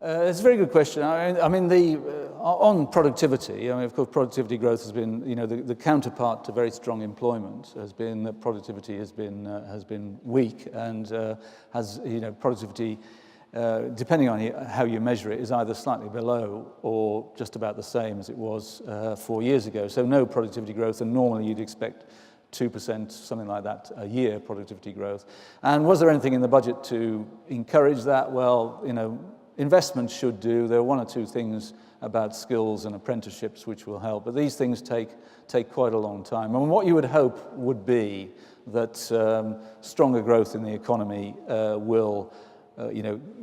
It's a very good question. On productivity, of course, productivity growth has been, the counterpart to very strong employment has been that productivity has been weak, and productivity, depending on how you measure it, is either slightly below or just about the same as it was 4 years ago. So no productivity growth, and normally you'd expect 2%, something like that, a year productivity growth. And was there anything in the budget to encourage that? Well, investments should do. There are one or two things about skills and apprenticeships which will help, but these things take quite a long time. And what you would hope would be that stronger growth in the economy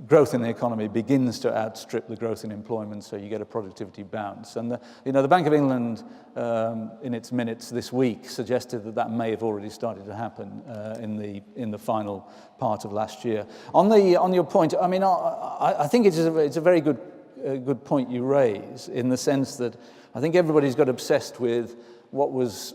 growth in the economy begins to outstrip the growth in employment, so you get a productivity bounce. And the Bank of England, in its minutes this week, suggested that may have already started to happen in the final part of last year. On your point, I think it's a very good point you raise, in the sense that I think everybody's got obsessed with what was,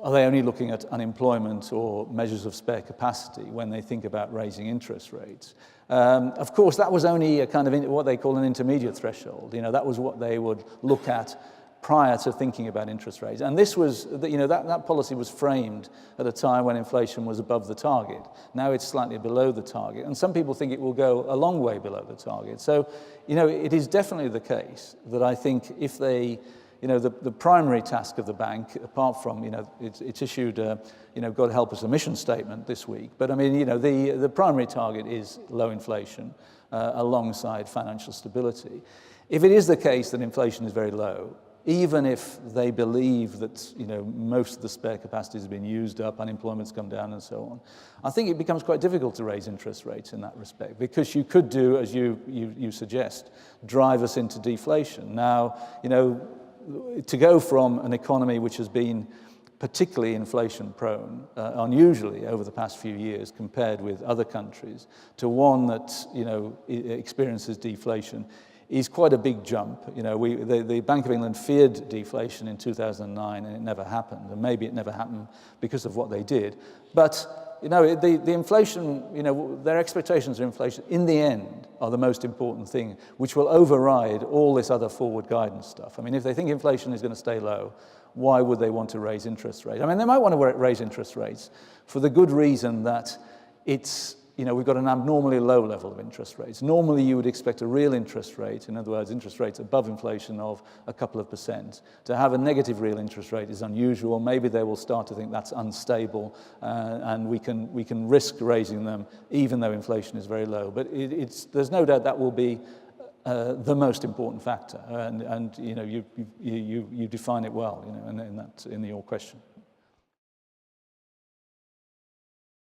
are they only looking at unemployment or measures of spare capacity when they think about raising interest rates? Of course, that was only a kind of what they call an intermediate threshold. That was what they would look at prior to thinking about interest rates. And this was, that policy was framed at a time when inflation was above the target. Now it's slightly below the target. And some people think it will go a long way below the target. So, it is definitely the case that I think if they... the primary task of the bank, apart from, it's issued, God help us, a mission statement this week. But the primary target is low inflation alongside financial stability. If it is the case that inflation is very low, even if they believe that, most of the spare capacity has been used up, unemployment's come down and so on, I think it becomes quite difficult to raise interest rates in that respect, because you could do, as you suggest, drive us into deflation. Now, to go from an economy which has been particularly inflation-prone, unusually over the past few years compared with other countries, to one that experiences deflation is quite a big jump. The Bank of England feared deflation in 2009, and it never happened. And maybe it never happened because of what they did. But the inflation, their expectations of inflation, in the end, are the most important thing, which will override all this other forward guidance stuff. If they think inflation is going to stay low, why would they want to raise interest rates? They might want to raise interest rates for the good reason that it's, we've got an abnormally low level of interest rates. Normally, you would expect a real interest rate, in other words, interest rates above inflation of a couple of percent. To have a negative real interest rate is unusual. Maybe they will start to think that's unstable, and we can risk raising them even though inflation is very low. But there's no doubt that will be the most important factor, and you define it well, in your question.